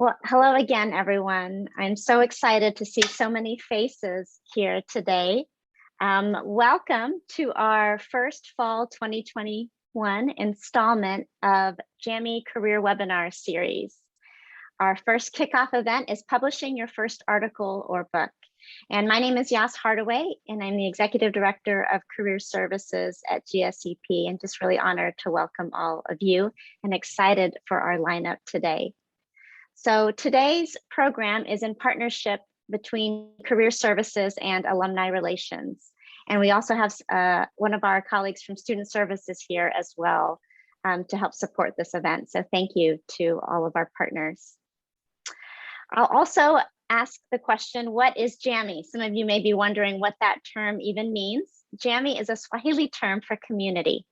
Well, hello again, everyone. I'm so excited to see so many faces here today. Welcome to our first fall 2021 installment of JAMI Career Webinar Series. Our first kickoff event is publishing your first article or book. And my name is Yas Hardaway, and I'm the Executive Director of Career Services at GSEP, and just really honored to welcome all of you and excited for our lineup today. So today's program is in partnership between Career Services and Alumni Relations. And we also have one of our colleagues from Student Services here as well to help support this event. So thank you to all of our partners. I'll also ask the question, what is JAMI? Some of you may be wondering what that term even means. JAMI is a Swahili term for community.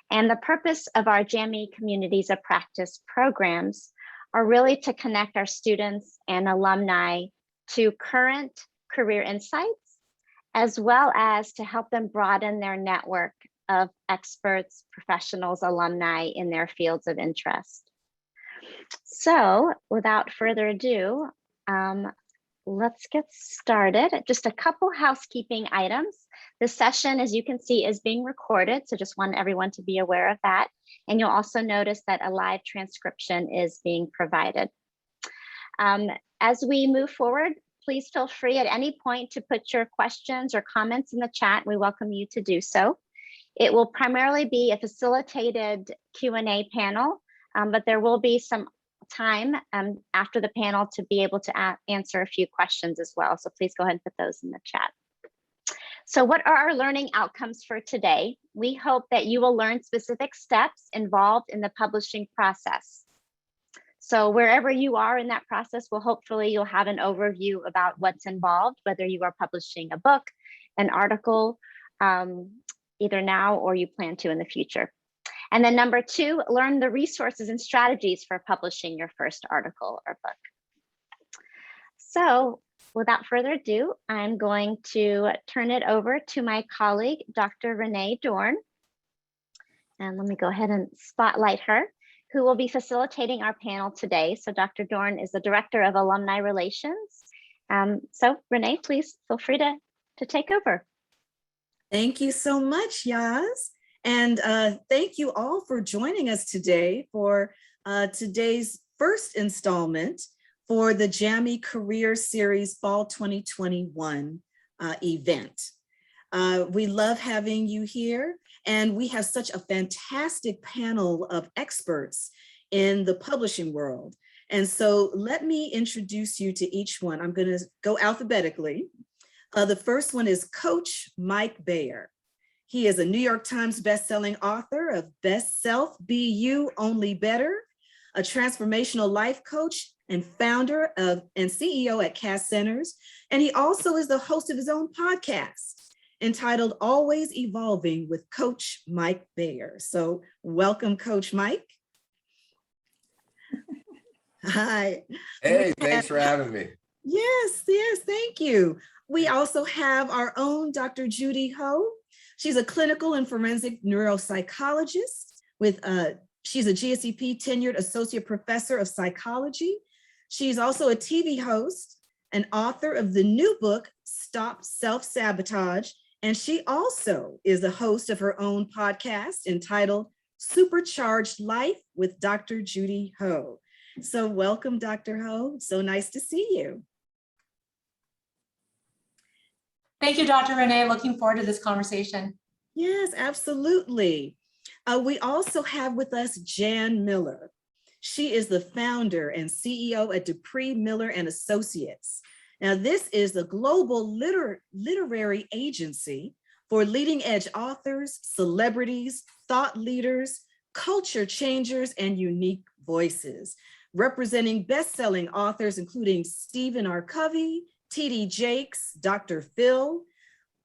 And the purpose of our JAMI Communities of Practice programs are really to connect our students and alumni to current career insights, as well as to help them broaden their network of experts, professionals, alumni in their fields of interest. So without further ado, let's get started. Just a couple housekeeping items. This session, as you can see, is being recorded, so just want everyone to be aware of that. And you'll also notice that a live transcription is being provided. As we move forward, please feel free at any point to put your questions or comments in the chat. We welcome you to do so. It will primarily be a facilitated Q&A panel, but there will be some time after the panel to be able to answer a few questions as well. So please go ahead and put those in the chat. So what are our learning outcomes for today? We hope that you will learn specific steps involved in the publishing process. So wherever you are in that process, hopefully you'll have an overview about what's involved, whether you are publishing a book, an article, either now or you plan to in the future. And then number two, learn the resources and strategies for publishing your first article or book. So without further ado, I'm going to turn it over to my colleague, Dr. Renee Dorn. And let me go ahead and spotlight her, who will be facilitating our panel today. So Dr. Dorn is the Director of Alumni Relations. So Renee, please feel free to take over. Thank you so much, Yas. And thank you all for joining us today for today's first installment for the JAMI Career Series Fall 2021 event. We love having you here, and we have such a fantastic panel of experts in the publishing world. And so let me introduce you to each one. I'm going to go alphabetically. The first one is Coach Mike Bayer. He is a New York Times bestselling author of Best Self, Be You, Only Better, a transformational life coach and founder of and CEO at Cass Centers. And he also is the host of his own podcast entitled Always Evolving with Coach Mike Bayer. So welcome, Coach Mike. Hi. Hey, thanks for having me. Yes, thank you. We also have our own Dr. Judy Ho. She's a clinical and forensic neuropsychologist she's a GSEP tenured associate professor of psychology. She's also a TV host, an author of the new book, Stop Self-Sabotage. And she also is a host of her own podcast entitled Supercharged Life with Dr. Judy Ho. So welcome, Dr. Ho. So nice to see you. Thank you, Dr. Renee. Looking forward to this conversation. Yes, absolutely. We also have with us Jan Miller. She is the founder and CEO at Dupree, Miller and Associates. Now, this is the global literary agency for leading edge authors, celebrities, thought leaders, culture changers, and unique voices, representing best-selling authors, including Stephen R. Covey, T.D. Jakes, Dr. Phil,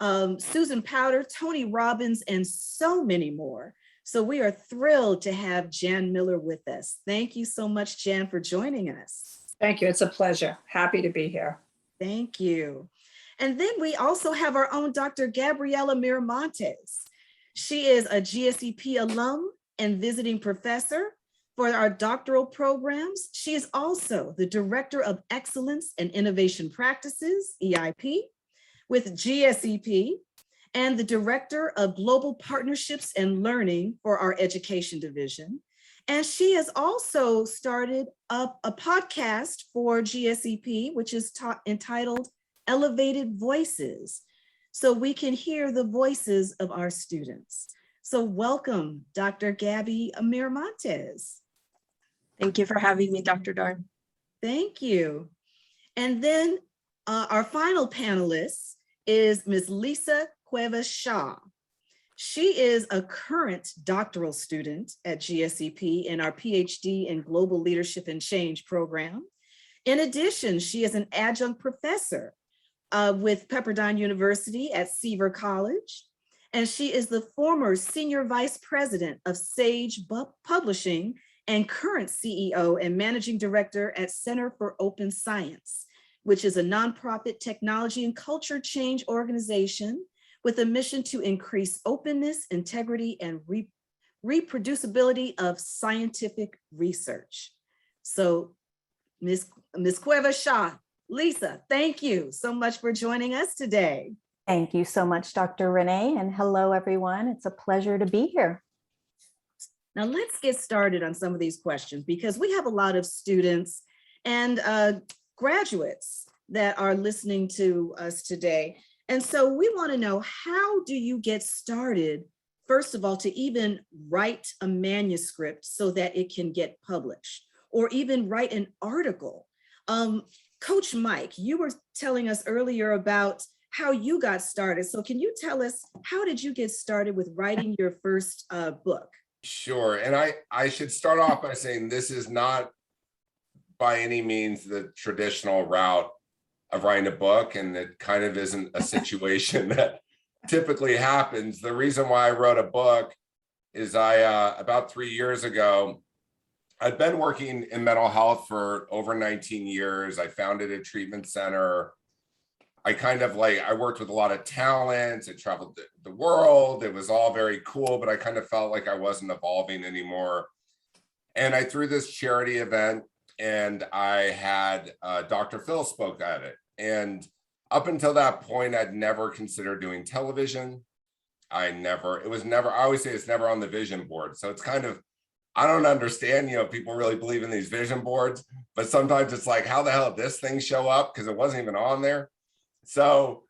Susan Powter, Tony Robbins, and so many more. So we are thrilled to have Jan Miller with us. Thank you so much, Jan, for joining us. Thank you. It's a pleasure. Happy to be here. Thank you. And then we also have our own Dr. Gabriela Miramontes. She is a GSEP alum and visiting professor, For our doctoral programs, she is also the Director of Excellence and Innovation Practices, EIP, with GSEP, and the Director of Global Partnerships and Learning for our Education Division. And she has also started up a podcast for GSEP, which is entitled Elevated Voices, so we can hear the voices of our students. So welcome, Dr. Gabby Amir-Montes. Thank you for having me, Dr. Darn. Thank you. And then our final panelist is Ms. Lisa Cuevas-Shaw. She is a current doctoral student at GSEP in our PhD in Global Leadership and Change program. In addition, she is an adjunct professor with Pepperdine University at Seaver College, and she is the former Senior Vice President of Sage Publishing and current CEO and Managing Director at Center for Open Science, which is a nonprofit technology and culture change organization with a mission to increase openness, integrity, and reproducibility of scientific research. So Ms. Cuevas-Shaw, Lisa, thank you so much for joining us today. Thank you so much, Dr. Renee, and hello, everyone. It's a pleasure to be here. Now let's get started on some of these questions because we have a lot of students and graduates that are listening to us today. And so we want to know, how do you get started, first of all, to even write a manuscript so that it can get published, or even write an article? Coach Mike, you were telling us earlier about how you got started. So can you tell us, how did you get started with writing your first book? Sure. And I should start off by saying this is not by any means the traditional route of writing a book, and it kind of isn't a situation that typically happens. The reason why I wrote a book is about 3 years ago, I'd been working in mental health for over 19 years. I founded a treatment center. I worked with a lot of talents. I traveled the world. It was all very cool, but I kind of felt like I wasn't evolving anymore. And I threw this charity event, and I had Dr. Phil spoke at it. And up until that point, I'd never considered doing television. I always say it's never on the vision board. So it's kind of, I don't understand, people really believe in these vision boards, but sometimes it's like, how the hell did this thing show up? Because it wasn't even on there. So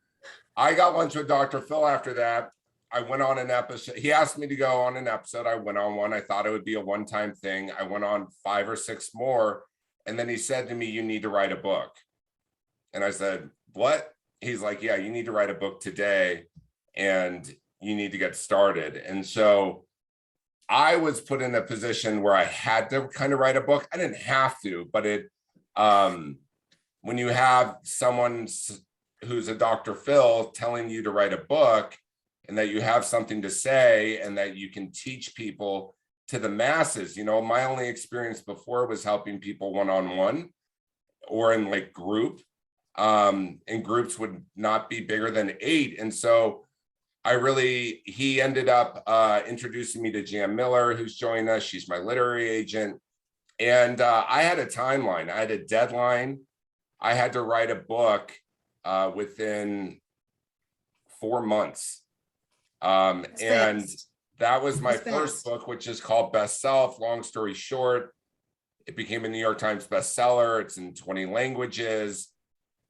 I got lunch with Dr. Phil after that. I went on an episode. He asked me to go on an episode. I went on one. I thought it would be a one-time thing. I went on 5 or 6 more. And then he said to me, you need to write a book. And I said, what? He's like, yeah, you need to write a book today and you need to get started. And so I was put in a position where I had to kind of write a book. I didn't have to, but when you have someone who's a Dr. Phil telling you to write a book and that you have something to say and that you can teach people to the masses. My only experience before was helping people one-on-one or in group, and groups would not be bigger than 8. And so he ended up introducing me to Jan Miller, who's joined us. She's my literary agent. And I had a timeline. I had a deadline. I had to write a book within 4 months. And that was my first book, which is called Best Self. Long story short, it became a New York Times bestseller. It's in 20 languages.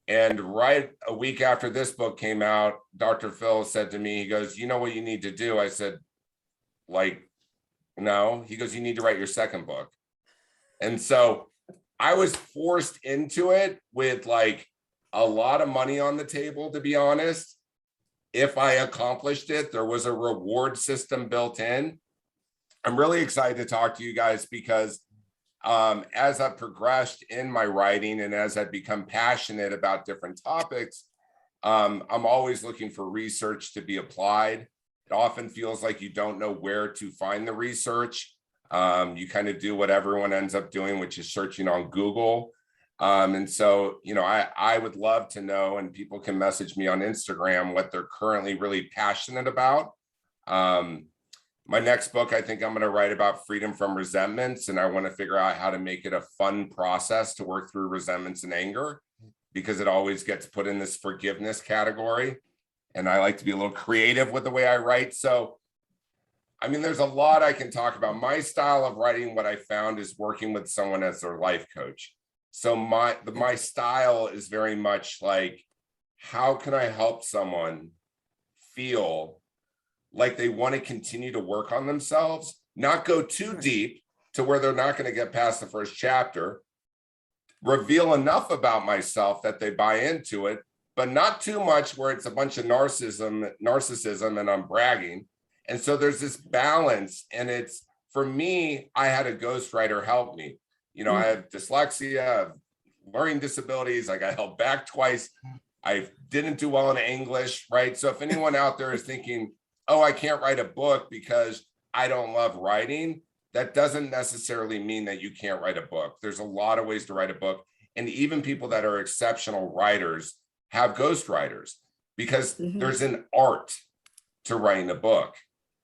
And right a week after this book came out, Dr. Phil said to me, he goes, you know what you need to do? I said, no. He goes, you need to write your second book. And so I was forced into it with a lot of money on the table, to be honest. If I accomplished it, there was a reward system built in. I'm really excited to talk to you guys because as I've progressed in my writing and as I've become passionate about different topics, I'm always looking for research to be applied. It often feels like you don't know where to find the research. You kind of do what everyone ends up doing, which is searching on Google. And so, I would love to know, and people can message me on Instagram what they're currently really passionate about. My next book, I think I'm going to write about freedom from resentments, and I want to figure out how to make it a fun process to work through resentments and anger, because it always gets put in this forgiveness category. And I like to be a little creative with the way I write. So, I mean, there's a lot I can talk about. My style of writing, what I found, is working with someone as their life coach. So my style is very much like, how can I help someone feel like they want to continue to work on themselves, not go too deep to where they're not going to get past the first chapter, reveal enough about myself that they buy into it, but not too much where it's a bunch of narcissism and I'm bragging. And so there's this balance. And it's, for me, I had a ghostwriter help me. You know, I have dyslexia, I have learning disabilities. I got held back twice. I didn't do well in English, right? So if anyone out there is thinking, oh, I can't write a book because I don't love writing, that doesn't necessarily mean that you can't write a book. There's a lot of ways to write a book. And even people that are exceptional writers have ghostwriters, because there's an art to writing a book.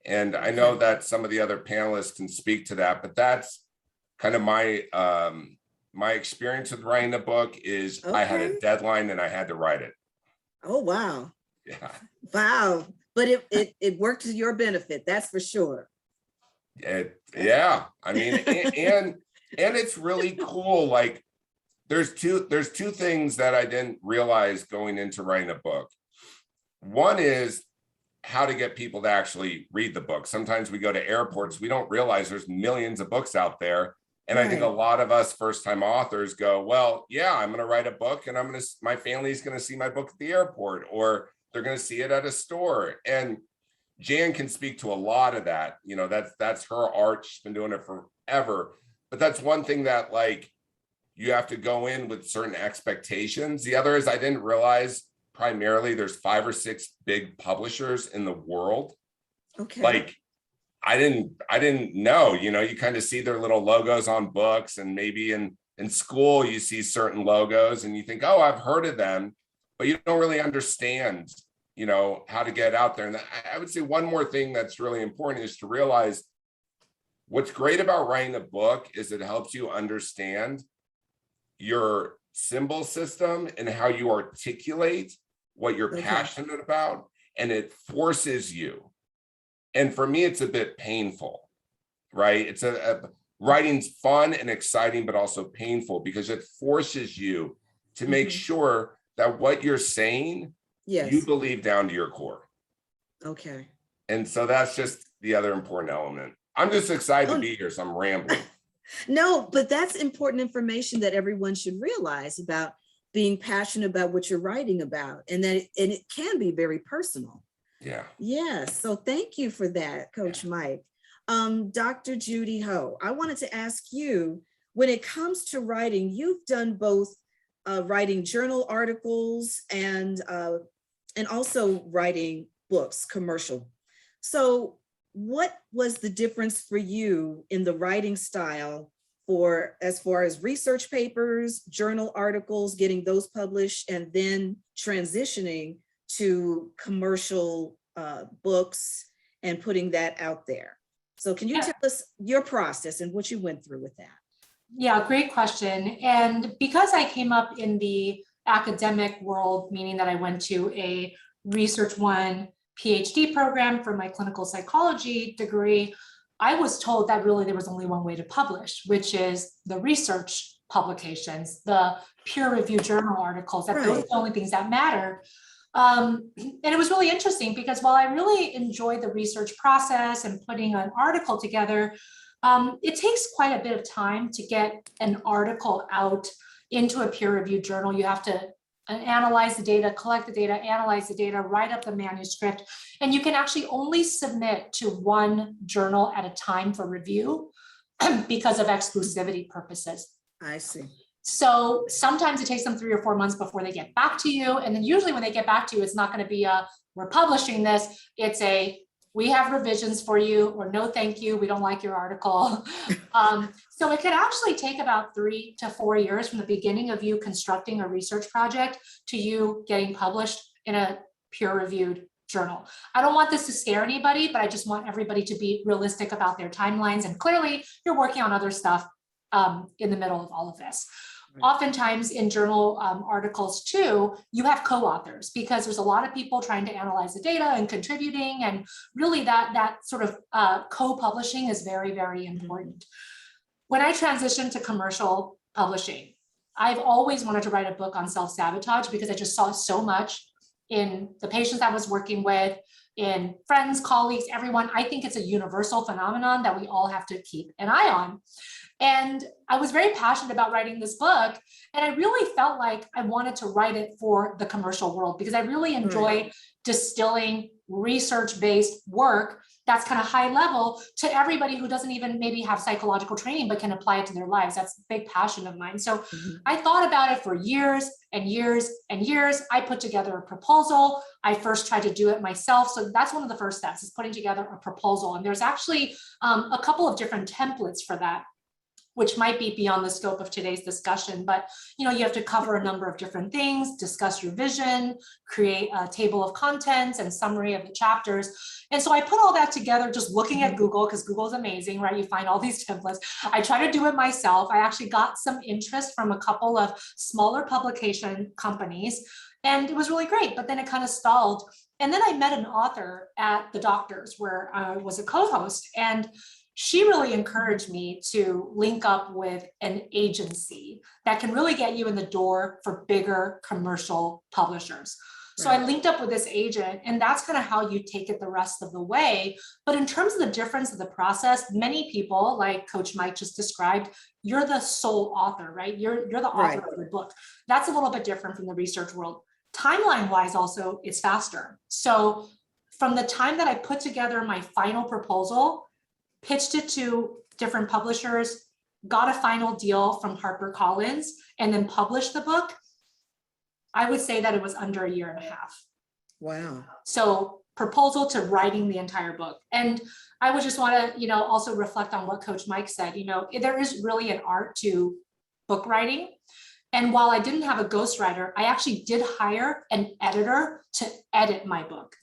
And I know that some of the other panelists can speak to that, but that's kind of my my experience with writing a book is I had a deadline and I had to write it. Oh, wow. Yeah. Wow. But it worked to your benefit, that's for sure. Yeah. I mean, and it's really cool. Like, there's two things that I didn't realize going into writing a book. One is how to get people to actually read the book. Sometimes we go to airports, we don't realize there's millions of books out there. And I think a lot of us first-time authors go, well, yeah, I'm going to write a book and my family's going to see my book at the airport, or they're going to see it at a store. And Jan can speak to a lot of that. You know, that's her art. She's been doing it forever. But that's one thing that, like, you have to go in with certain expectations. The other is, I didn't realize primarily there's 5 or 6 big publishers in the world. Okay. Like, I didn't know, you know, you kind of see their little logos on books, and maybe in school you see certain logos and you think, oh, I've heard of them, but you don't really understand, you know, how to get out there. And I would say one more thing that's really important is to realize what's great about writing a book is it helps you understand your symbol system and how you articulate what you're passionate about, and it forces you. And for me, it's a bit painful, right? It's writing's fun and exciting, but also painful, because it forces you to make sure that what you're saying, you believe down to your core. Okay. And so that's just the other important element. I'm just excited to be here, so I'm rambling. No, but that's important information that everyone should realize about being passionate about what you're writing about, and that it can be very personal. Yeah. Yeah. So thank you for that, Coach Mike. Dr. Judy Ho, I wanted to ask you, when it comes to writing, you've done both writing journal articles and also writing books, commercial. So what was the difference for you in the writing style as far as research papers, journal articles, getting those published, and then transitioning to commercial books and putting that out there? So can you tell us your process and what you went through with that? Yeah, great question. And because I came up in the academic world, meaning that I went to a Research One PhD program for my clinical psychology degree, I was told that really there was only one way to publish, which is the research publications, the peer-reviewed journal articles, that those are the only things that matter. And it was really interesting, because while I really enjoy the research process and putting an article together, it takes quite a bit of time to get an article out into a peer-reviewed journal. You have to analyze the data, collect the data, analyze the data, write up the manuscript, and you can actually only submit to one journal at a time for review because of exclusivity purposes. I see. So sometimes it takes them 3 or 4 months before they get back to you. And then usually when they get back to you, it's not going to be we're publishing this. It's we have revisions for you, or no, thank you, we don't like your article. So it could actually take about 3 to 4 years from the beginning of you constructing a research project to you getting published in a peer-reviewed journal. I don't want this to scare anybody, but I just want everybody to be realistic about their timelines. And clearly you're working on other stuff in the middle of all of this. Oftentimes in journal articles too, you have co-authors because there's a lot of people trying to analyze the data and contributing, and really that sort of co-publishing is very, very important. When I transitioned to commercial publishing, I've always wanted to write a book on self-sabotage because I just saw so much in the patients I was working with, in friends, colleagues, everyone. I think it's a universal phenomenon that we all have to keep an eye on. And I was very passionate about writing this book. And I really felt like I wanted to write it for the commercial world because I really enjoy distilling research-based work that's kind of high level to everybody who doesn't even maybe have psychological training, but can apply it to their lives. That's a big passion of mine. So I thought about it for years and years and years. I put together a proposal. I first tried to do it myself. So that's one of the first steps, is putting together a proposal. And there's actually a couple of different templates for that, which might be beyond the scope of today's discussion, but you have to cover a number of different things, discuss your vision, create a table of contents and summary of the chapters. And so I put all that together just looking at Google, because Google is amazing, right? You find all these templates. I try to do it myself. I actually got some interest from a couple of smaller publication companies, and it was really great, but then it kind of stalled. And then I met an author at the Doctors where I was a co-host, and she really encouraged me to link up with an agency that can really get you in the door for bigger commercial publishers. So I linked up with this agent, and that's kind of how you take it the rest of the way. But in terms of the difference of the process, many people, like Coach Mike just described, you're the sole author, right? You're the author of the book. That's a little bit different from the research world. Timeline wise also, it's faster. So from the time that I put together my final proposal, pitched it to different publishers, got a final deal from HarperCollins, and then published the book, I would say that it was under 1.5 years. Wow. So proposal to writing the entire book. And I would just want to, also reflect on what Coach Mike said. There is really an art to book writing. And while I didn't have a ghostwriter, I actually did hire an editor to edit my book.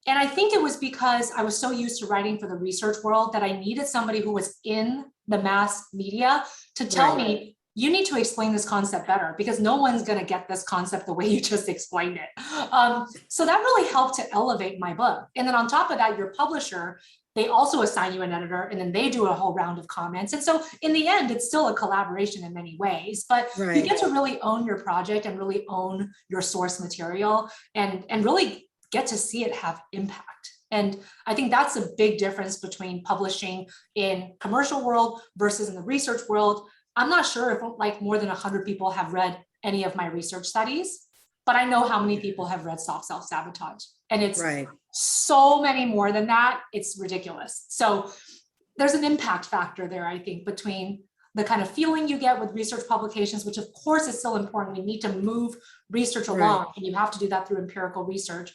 And I think it was because I was so used to writing for the research world that I needed somebody who was in the mass media to tell me, you need to explain this concept better, because no one's going to get this concept the way you just explained it. So that really helped to elevate my book. And then on top of that, your publisher, they also assign you an editor, and then they do a whole round of comments. And so in the end, it's still a collaboration in many ways, but you get to really own your project and really own your source material and really get to see it have impact. And I think that's a big difference between publishing in commercial world versus in the research world. I'm not sure if like more than 100 people have read any of my research studies, but I know how many people have read Self-Sabotage. And it's so many more than that. It's ridiculous. So there's an impact factor there, I think, between the kind of feeling you get with research publications, which of course is still important. We need to move research along, and you have to do that through empirical research.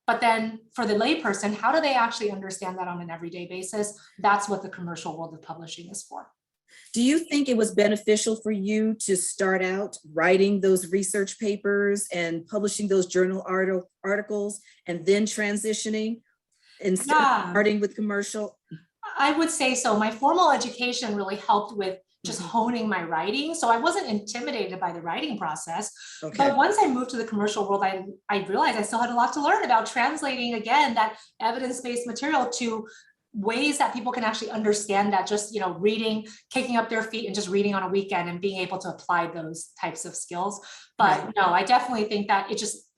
But then for the layperson, how do they actually understand that on an everyday basis? That's what the commercial world of publishing is for. Do you think it was beneficial for you to start out writing those research papers and publishing those journal articles and then transitioning instead of starting with commercial? I would say so. My formal education really helped with just honing my writing. So I wasn't intimidated by the writing process. But once I moved to the commercial world, I realized I still had a lot to learn about translating, again, that evidence-based material to ways that people can actually understand that just, reading, kicking up their feet and just reading on a weekend and being able to apply those types of skills. But no, I definitely think that it just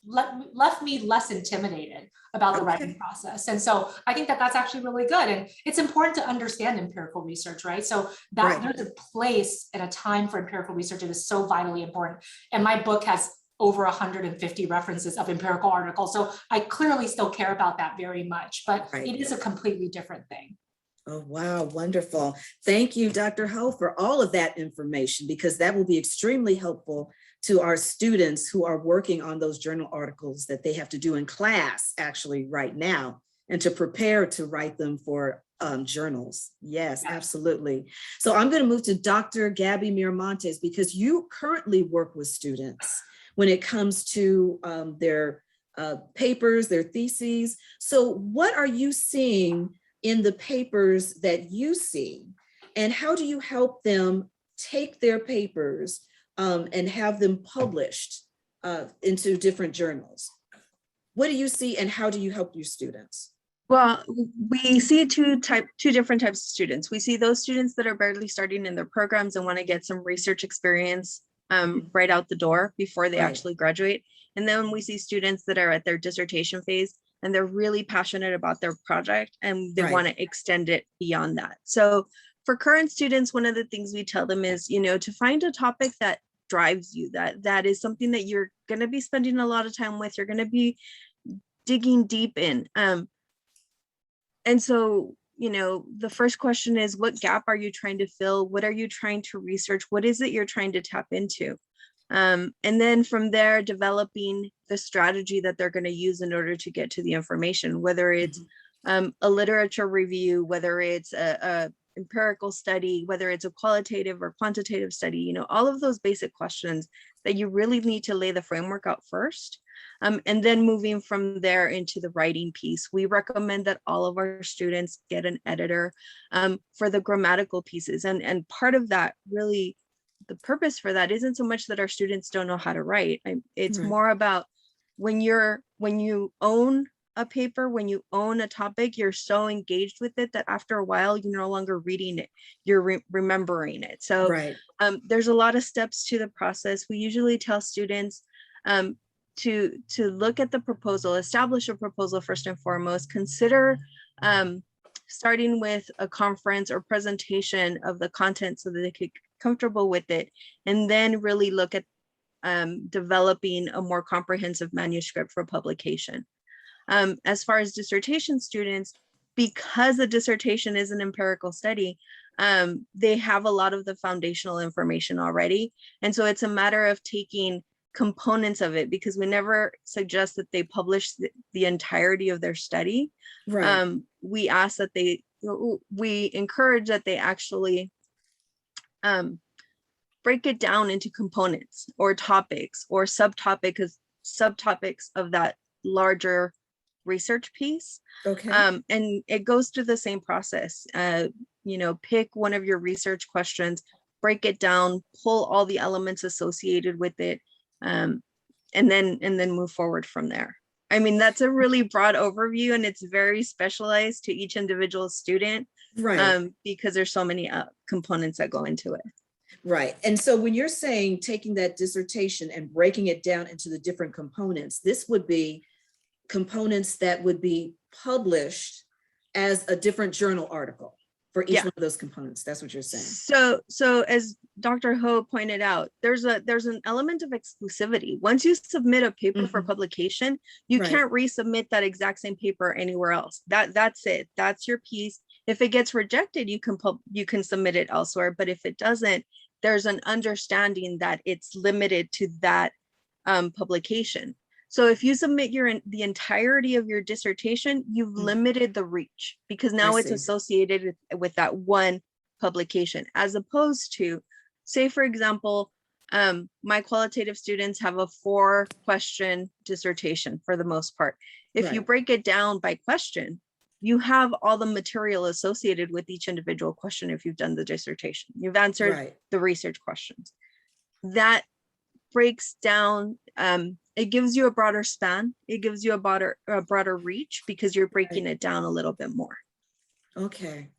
left me less intimidated about the writing process. And so I think that that's actually really good. And it's important to understand empirical research, right? So that there's a place and a time for empirical research. It is so vitally important. And my book has over 150 references of empirical articles. So I clearly still care about that very much, but it is a completely different thing. Oh, wow. Wonderful. Thank you, Dr. Ho, for all of that information, because that will be extremely helpful to our students who are working on those journal articles that they have to do in class actually right now, and to prepare to write them for journals. Yes, absolutely. So I'm going to move to Dr. Gabby Miramontes, because you currently work with students when it comes to their papers, their theses. So what are you seeing in the papers that you see? And how do you help them take their papers and have them published into different journals? What do you see and how do you help your students? Well, we see two different types of students. We see those students that are barely starting in their programs and want to get some research experience right out the door before they actually graduate. And then we see students that are at their dissertation phase and they're really passionate about their project and they want to extend it beyond that. So for current students, one of the things we tell them is, to find a topic that drives you, that is something that you're going to be spending a lot of time with, you're going to be digging deep in. And so, the first question is, what gap are you trying to fill? What are you trying to research? What is it you're trying to tap into? And then from there, developing the strategy that they're going to use in order to get to the information, whether it's a literature review, whether it's a empirical study, whether it's a qualitative or quantitative study, all of those basic questions that you really need to lay the framework out first. And then moving from there into the writing piece, we recommend that all of our students get an editor for the grammatical pieces. And part of that, really, the purpose for that isn't so much that our students don't know how to write. It's more about when you own a paper, when you own a topic, you're so engaged with it that after a while, you're no longer reading it, you're remembering it. So there's a lot of steps to the process. We usually tell students to look at the proposal, establish a proposal first and foremost, consider starting with a conference or presentation of the content so that they could get comfortable with it, and then really look at developing a more comprehensive manuscript for publication. As far as dissertation students, because a dissertation is an empirical study, they have a lot of the foundational information already. And so it's a matter of taking components of it, because we never suggest that they publish the entirety of their study. We ask that we encourage that they actually break it down into components or topics or subtopics of that larger research piece. And it goes through the same process. Pick one of your research questions, break it down, pull all the elements associated with it, and then move forward from there. I mean, that's a really broad overview, and it's very specialized to each individual student, because there's so many components that go into it. And so when you're saying taking that dissertation and breaking it down into the different components, this would be components that would be published as a different journal article for each one of those components. That's what you're saying. So as Dr. Ho pointed out, there's an element of exclusivity. Once you submit a paper for publication, you can't resubmit that exact same paper anywhere else. That's it. That's your piece. If it gets rejected, you can submit it elsewhere. But if it doesn't, there's an understanding that it's limited to that publication. So if you submit the entirety of your dissertation, you've limited the reach, because now it's associated with that one publication, as opposed to, say, for example, my qualitative students have a 4-question dissertation for the most part. If you break it down by question, you have all the material associated with each individual question. If you've done the dissertation, you've answered the research questions. That breaks down, it gives you a broader span. It gives you a broader reach, because you're breaking it down a little bit more. Okay.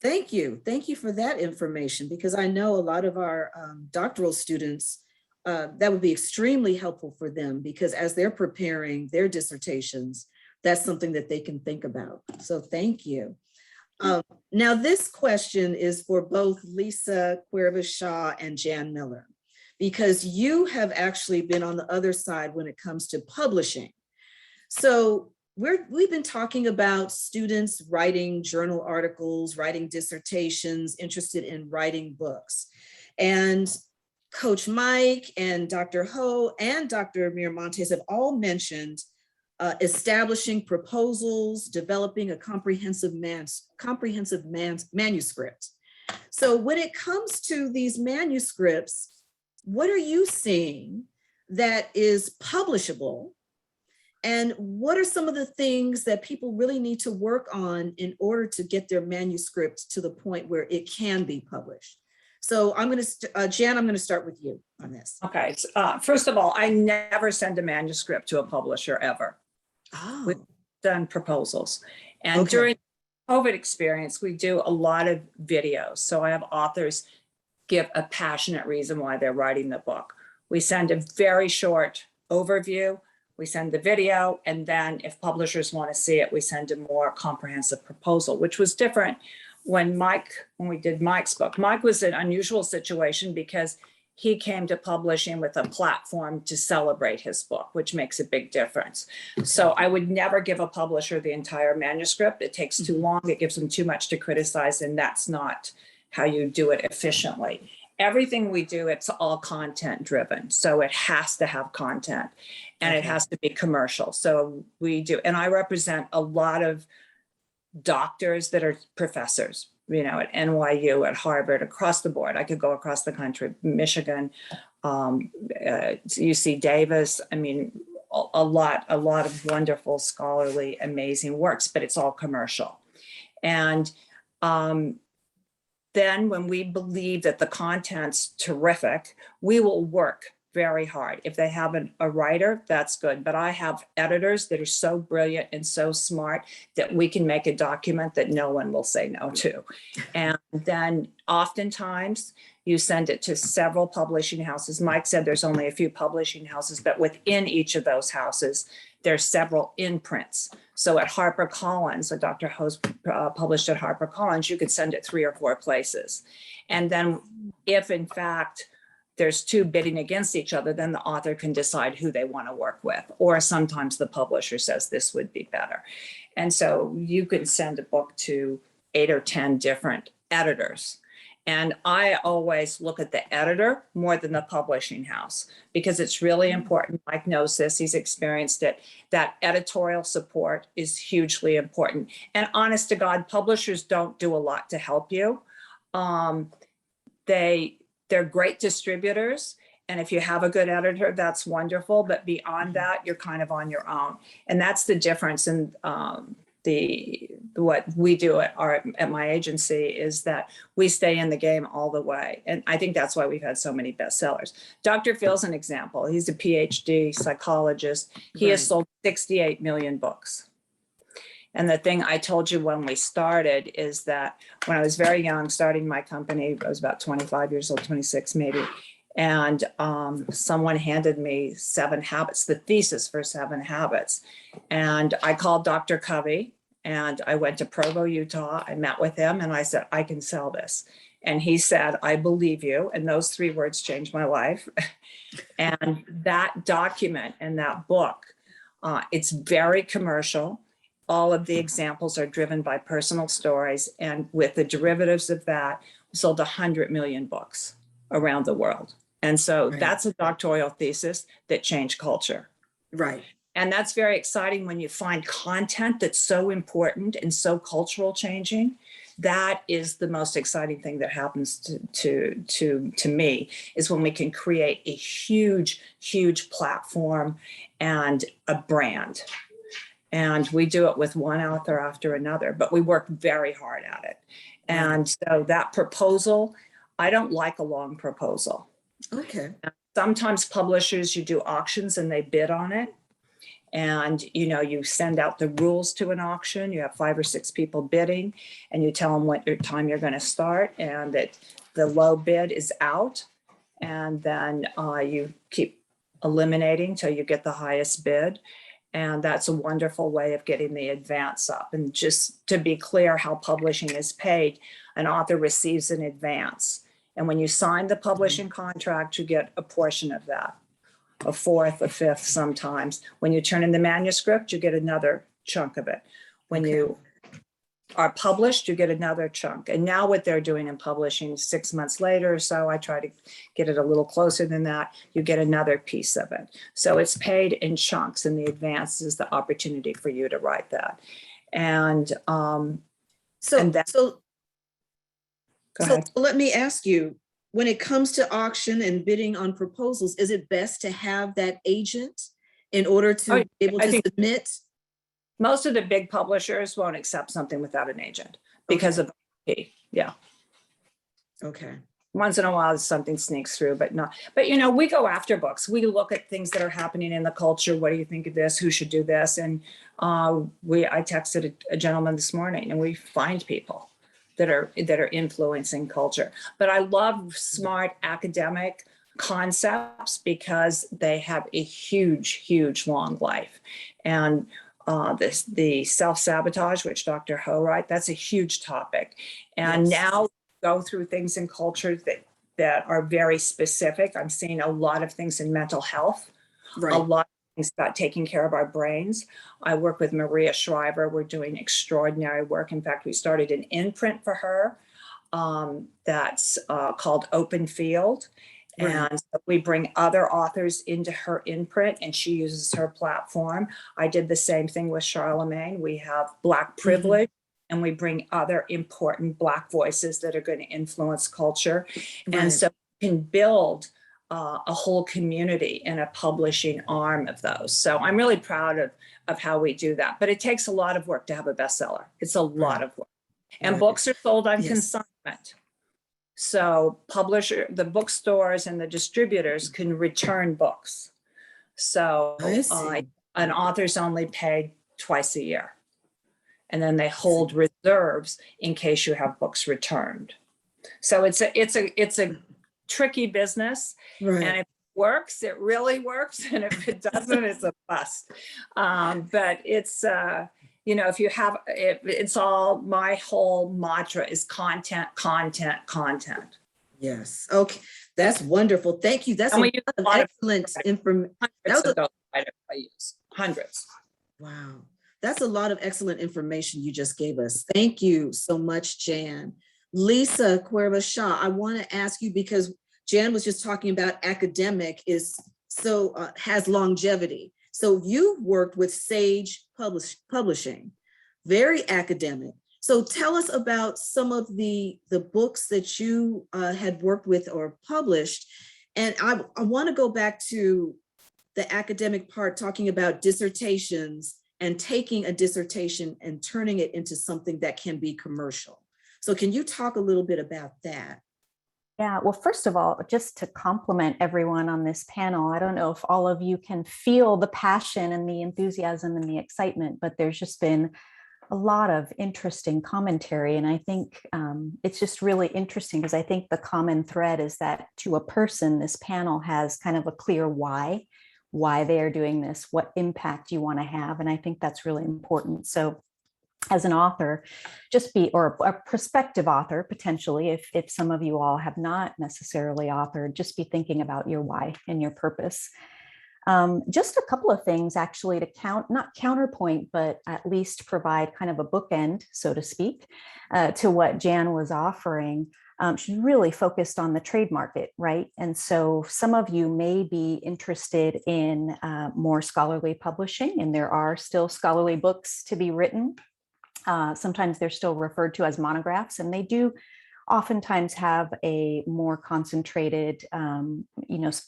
Thank you. Thank you for that information, because I know a lot of our doctoral students, that would be extremely helpful for them, because as they're preparing their dissertations, that's something that they can think about. So thank you. Now, this question is for both Lisa Cuervas-Shaw and Jan Miller, because you have actually been on the other side when it comes to publishing. So we've been talking about students writing journal articles, writing dissertations, interested in writing books. And Coach Mike and Dr. Ho and Dr. Miramontes have all mentioned establishing proposals, developing a comprehensive manuscript. So when it comes to these manuscripts, what are you seeing that is publishable? And what are some of the things that people really need to work on in order to get their manuscript to the point where it can be published? So I'm going to, Jan, I'm going to start with you on this. Okay. First of all, I never send a manuscript to a publisher ever. Oh, We've done proposals. And okay. during the COVID experience, we do a lot of videos. So I have authors give a passionate reason why they're writing the book. We send a very short overview. We send the video, and then if publishers want to see it, we send a more comprehensive proposal, which was different when we did Mike's book. Mike was an unusual situation because he came to publishing with a platform to celebrate his book, which makes a big difference. So I would never give a publisher the entire manuscript. It takes too long. It gives them too much to criticize, and that's not how you do it efficiently. Everything we do, it's all content driven. So it has to have content and it has to be commercial. So we do, and I represent a lot of doctors that are professors, at NYU, at Harvard, across the board. I could go across the country, Michigan, UC Davis. I mean, a lot of wonderful, scholarly, amazing works, but it's all commercial. And then when we believe that the content's terrific, we will work very hard. If they have a writer, that's good. But I have editors that are so brilliant and so smart that we can make a document that no one will say no to. And then oftentimes you send it to several publishing houses. Mike said there's only a few publishing houses, but within each of those houses, there's several imprints. So at HarperCollins, Dr. Hose published at HarperCollins, you could send it 3 or 4 places. And then if in fact there's 2 bidding against each other, then the author can decide who they want to work with. Or sometimes the publisher says this would be better. And so you can send a book to 8 or 10 different editors. And I always look at the editor more than the publishing house, because it's really important. Mike knows this, he's experienced it, that editorial support is hugely important. And honest to God, publishers don't do a lot to help you. They're great distributors. And if you have a good editor, that's wonderful. But beyond that, you're kind of on your own. And that's the difference in what we do at my agency, is that we stay in the game all the way. And I think that's why we've had so many bestsellers. Dr. Phil's an example. He's a PhD psychologist. He has sold 68 million books. And the thing I told you when we started is that when I was very young, starting my company, I was about 25 years old, 26 maybe. And someone handed me 7 Habits, the thesis for 7 Habits. And I called Dr. Covey and I went to Provo, Utah. I met with him and I said, I can sell this. And he said, I believe you. And those 3 words changed my life. And that document and that book, it's very commercial. All of the examples are driven by personal stories. And with the derivatives of that, we sold 100 million books around the world. And so that's a doctoral thesis that changed culture. Right. And that's very exciting when you find content that's so important and so cultural changing. That is the most exciting thing that happens to me, is when we can create a huge platform and a brand. And we do it with one author after another, but we work very hard at it. And so that proposal, I don't like a long proposal. Okay. Sometimes publishers, you do auctions and they bid on it. And, you send out the rules to an auction. You have 5 or 6 people bidding and you tell them what time you're going to start, and that the low bid is out. And then you keep eliminating till you get the highest bid. And that's a wonderful way of getting the advance up. And just to be clear how publishing is paid, an author receives an advance. And when you sign the publishing contract, you get a portion of that, a fourth, a fifth sometimes. When you turn in the manuscript, you get another chunk of it. When you are published, you get another chunk. And now what they're doing in publishing, 6 months later or so, I try to get it a little closer than that, you get another piece of it. So it's paid in chunks, and the advance is the opportunity for you to write that. And so let me ask you, when it comes to auction and bidding on proposals, is it best to have that agent in order to Oh, be able I to think submit? most of the big publishers won't accept something without an agent because of yeah. Okay. Once in a while something sneaks through, but not, but you know, we go after books. We look at things that are happening in the culture. What do you think of this? Who should do this? And I texted a gentleman this morning, and we find people that are influencing culture. But I love smart academic concepts because they have a huge long life. And the self-sabotage, which Dr. Ho writes, that's a huge topic. And Yes. now go through things in culture that are very specific. I'm seeing a lot of things in mental health, Right. a lot of things about taking care of our brains. I work with Maria Shriver. We're doing extraordinary work. In fact, we started an imprint for her that's called Open Field. Right. And we bring other authors into her imprint, and she uses her platform. I did the same thing with Charlemagne. We have Black privilege, and we bring other important Black voices that are going to influence culture. Right. And so we can build a whole community in a publishing arm of those. So I'm really proud of how we do that. But it takes a lot of work to have a bestseller. It's a lot of work. And Right. books are sold on Yes. consignment. So the bookstores and the distributors can return books. So I see. an author's only paid twice a year. And then they hold reserves in case you have books returned. So it's a tricky business. Right. And if it works, it really works. And if it doesn't, it's a bust. But it's you know, if you have, it's all, my whole mantra is content. Yes. Okay. That's wonderful. Thank you. That's And a we use lot of a lot of excellent information. hundreds of those items I use, hundreds. Wow. That's a lot of excellent information you just gave us. Thank you so much, Jan. Lisa Cuerva Shaw, I want to ask you, because Jan was just talking about academic has longevity. So you've worked with Sage Publishing, very academic. So tell us about some of the books that you had worked with or published. And I want to go back to the academic part, talking about dissertations and taking a dissertation and turning it into something that can be commercial. So can you talk a little bit about that? Yeah, well, first of all, just to compliment everyone on this panel, I don't know if all of you can feel the passion and the enthusiasm and the excitement, but there's just been a lot of interesting commentary. And I think it's just really interesting because I think the common thread is that to a person, this panel has kind of a clear why they are doing this, what impact you want to have. And I think that's really important. So as an author, or a prospective author, potentially, if some of you all have not necessarily authored, just be thinking about your why and your purpose. Just a couple of things actually to not counterpoint, but at least provide kind of a bookend, so to speak, to what Jan was offering. She's really focused on the trade market, right? And so some of you may be interested in more scholarly publishing, and there are still scholarly books to be written. Sometimes they're still referred to as monographs, and they do oftentimes have a more concentrated,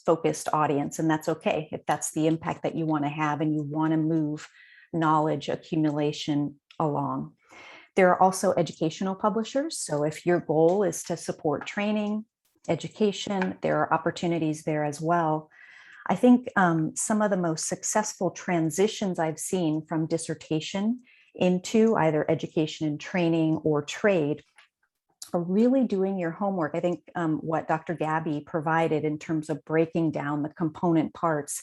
focused audience, and that's okay if that's the impact that you want to have and you want to move knowledge accumulation along. There are also educational publishers. So if your goal is to support training, education, there are opportunities there as well. I think some of the most successful transitions I've seen from dissertation into either education and training or trade are really doing your homework. I think what Dr. Gabby provided in terms of breaking down the component parts,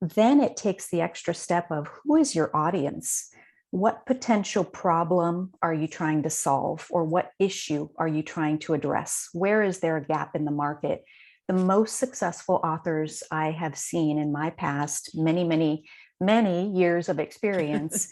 then it takes the extra step of who is your audience? What potential problem are you trying to solve, or what issue are you trying to address? Where is there a gap in the market? The most successful authors I have seen in my past many years of experience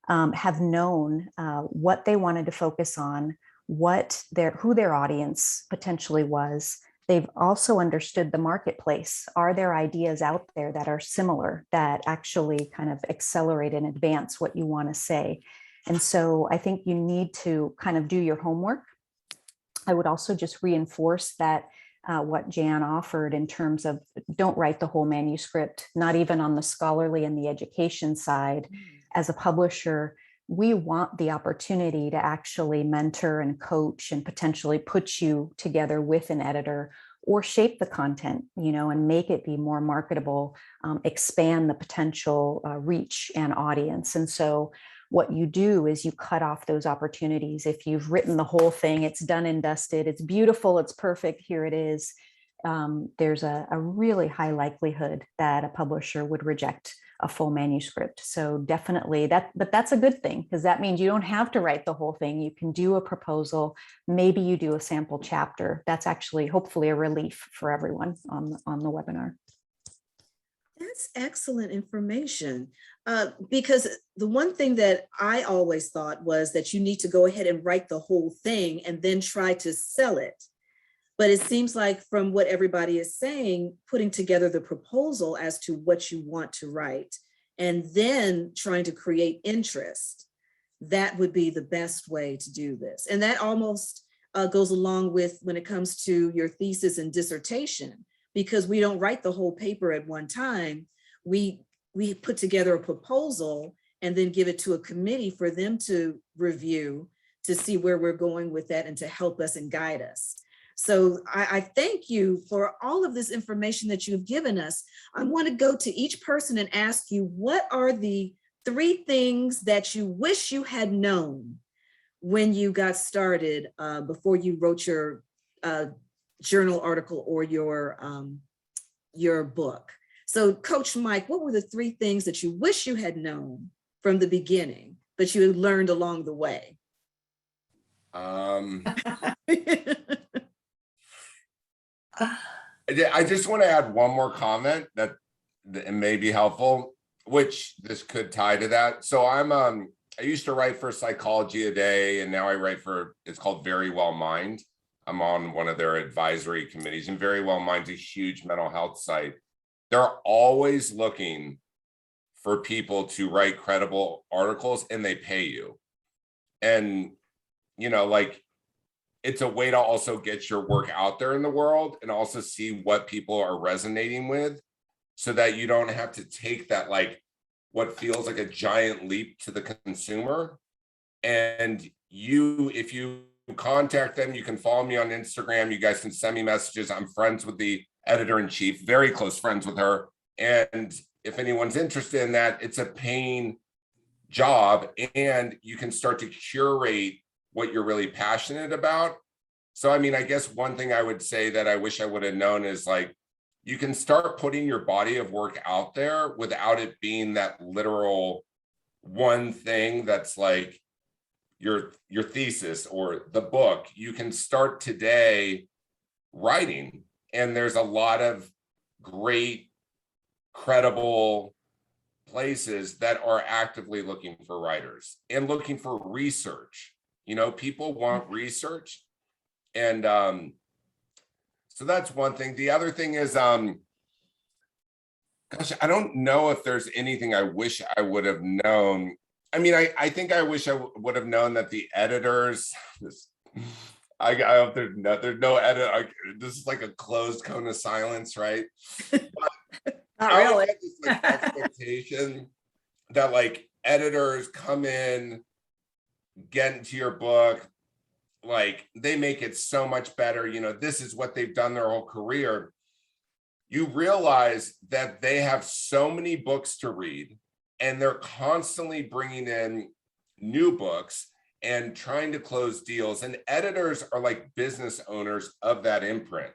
have known what they wanted to focus on, who their audience potentially was. They've also understood the marketplace. Are there ideas out there that are similar, that actually kind of accelerate and advance what you want to say? And so I think you need to kind of do your homework. I would also just reinforce that what Jan offered in terms of don't write the whole manuscript, not even on the scholarly and the education side. As a publisher, we want the opportunity to actually mentor and coach and potentially put you together with an editor or shape the content, and make it be more marketable, expand the potential reach and audience. And so what you do is you cut off those opportunities. If you've written the whole thing, it's done and dusted, it's beautiful, it's perfect, here it is. There's a really high likelihood that a publisher would reject a full manuscript. So definitely but that's a good thing, because that means you don't have to write the whole thing. You can do a proposal, maybe you do a sample chapter. That's actually hopefully a relief for everyone on the webinar. That's excellent information. Because the one thing that I always thought was that you need to go ahead and write the whole thing and then try to sell it. But it seems like from what everybody is saying, putting together the proposal as to what you want to write and then trying to create interest, that would be the best way to do this. And that almost goes along with when it comes to your thesis and dissertation, because we don't write the whole paper at one time. We put together a proposal and then give it to a committee for them to review to see where we're going with that and to help us and guide us. So I thank you for all of this information that you've given us. I want to go to each person and ask you, what are the 3 things that you wish you had known when you got started before you wrote your journal article or your book? So Coach Mike, what were the 3 things that you wish you had known from the beginning, but you learned along the way? I just want to add one more comment that may be helpful, which this could tie to that. So I used to write for Psychology A Day, and now I write for, it's called Very Well Mind. I'm on one of their advisory committees, and Very Well Mind's a huge mental health site. They're always looking for people to write credible articles, and they pay you. And, like, it's a way to also get your work out there in the world and also see what people are resonating with, so that you don't have to take that, like, what feels like a giant leap to the consumer. And if you contact them, you can follow me on Instagram. You guys can send me messages. I'm friends with the editor-in-chief, very close friends with her. And if anyone's interested in that, it's a paying job, and you can start to curate what you're really passionate about. So, I mean, I guess one thing I would say that I wish I would have known is, like, you can start putting your body of work out there without it being that literal one thing that's like your thesis or the book. You can start today writing, and there's a lot of great, credible places that are actively looking for writers and looking for research. People want research. And so that's one thing. The other thing is, gosh, I don't know if there's anything I wish I would have known. I mean, I think I wish I would have known that the editors, I hope there's no edit. This is like a closed cone of silence, right? Not really. Had this, like, expectation that, like, editors come in, get into your book, like, they make it so much better. This is what they've done their whole career. You realize that they have so many books to read, and they're constantly bringing in new books and trying to close deals. And editors are like business owners of that imprint.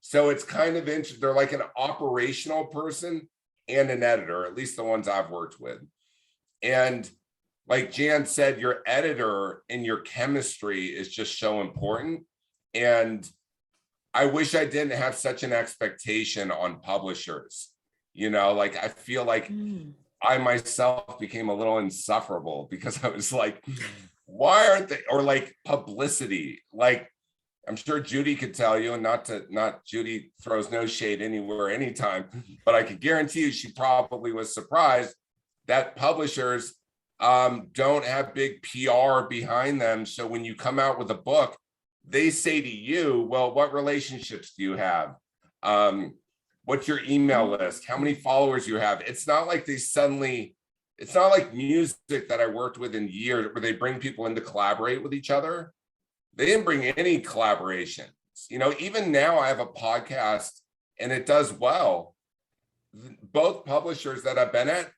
So it's kind of interesting. They're like an operational person and an editor, at least the ones I've worked with. And like Jan said, your editor and your chemistry is just so important. And I wish I didn't have such an expectation on publishers. Like, I feel like I myself became a little insufferable because I was like, why aren't they, or like publicity, like, I'm sure Judy could tell you, and not Judy throws no shade anywhere, anytime, but I could guarantee you she probably was surprised that publishers don't have big PR behind them. So when you come out with a book, they say to you, well, what relationships do you have? What's your email list? How many followers you have? It's not like they suddenly, it's not like music that I worked with in years where they bring people in to collaborate with each other. They didn't bring any collaboration. You know, even now I have a podcast and it does well. Both publishers that I've been at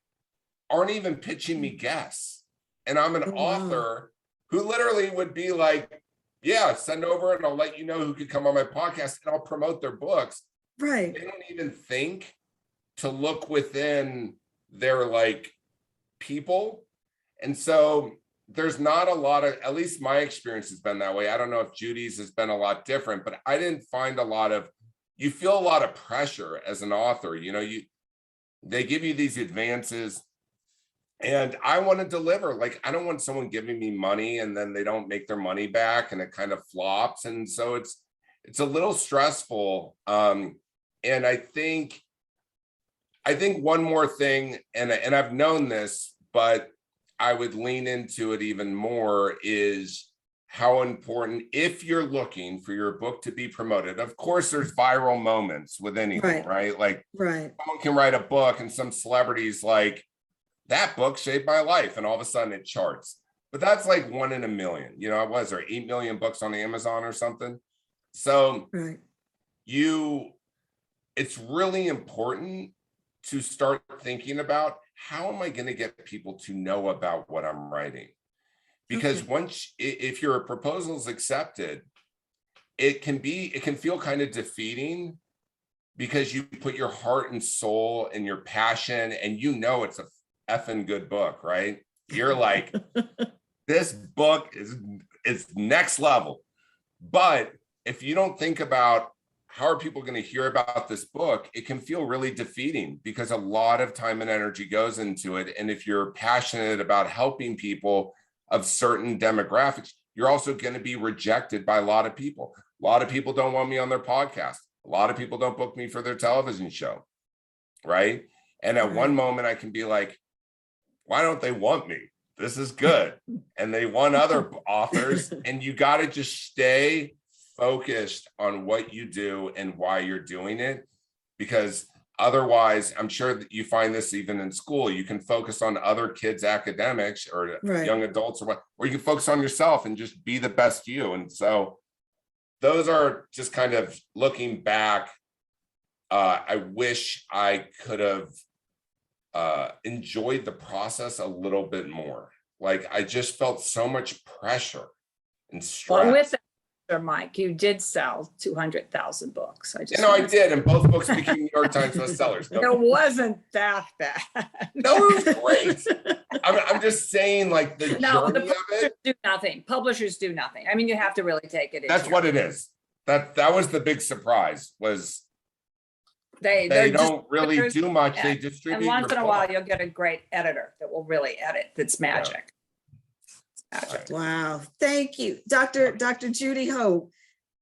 aren't even pitching me guests. And I'm an author who literally would be like, yeah, send over and I'll let you know who could come on my podcast and I'll promote their books. Right. They don't even think to look within their like people. And so there's not a lot of, at least my experience has been that way. I don't know if Judy's has been a lot different, but I didn't find a lot of, you feel a lot of pressure as an author. You know, they give you these advances and I want to deliver. Like, I don't want someone giving me money and then they don't make their money back and it kind of flops. And so it's a little stressful. And I think one more thing, and I've known this, but I would lean into it even more, is how important, if you're looking for your book to be promoted, of course, there's viral moments with anything, right? Like someone can write a book and some celebrities like, that book shaped my life, and all of a sudden it charts. But that's like 1 in a million. You know, was there 8 million books on Amazon or something? So it's really important to start thinking about, how am I going to get people to know about what I'm writing? Because if your proposal is accepted, it can feel kind of defeating because you put your heart and soul and your passion, and you know it's a effing good book, right? You're like, this book is next level. But if you don't think about how are people going to hear about this book, it can feel really defeating because a lot of time and energy goes into it. And if you're passionate about helping people of certain demographics, you're also going to be rejected by a lot of people. A lot of people don't want me on their podcast. A lot of people don't book me for their television show, right? And at one moment I can be like, why don't they want me? This is good. And they want other authors, and you got to just stay focused on what you do and why you're doing it, because otherwise, I'm sure that you find this even in school, you can focus on other kids' academics or young adults or you can focus on yourself and just be the best you. And so those are just kind of looking back. I wish I could have enjoyed the process a little bit more. Like, I just felt so much pressure and stress. Well, with Mike, you did sell 200,000 books. I did, and both books became New York Times bestsellers. No, it wasn't that bad. No, it was great. I'm just saying, like, the journey of it. Do nothing. Publishers do nothing. I mean, you have to really take it. That's what it is. That was the big surprise. Was they don't really do much. They distribute. And once in a while, you'll get a great editor that will really edit. That's magic. Wow. Thank you. Dr. Judy Ho,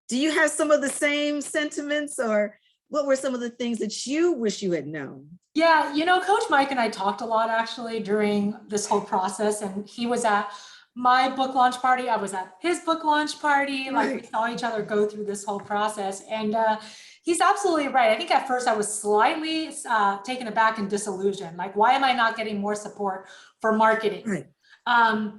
do you have some of the same sentiments, or what were some of the things that you wish you had known? Yeah, you know, Coach Mike and I talked a lot actually during this whole process, and he was at my book launch party. I was at his book launch party. Like, we saw each other go through this whole process, and he's absolutely right. I think at first I was slightly taken aback and disillusioned. Like, why am I not getting more support for marketing?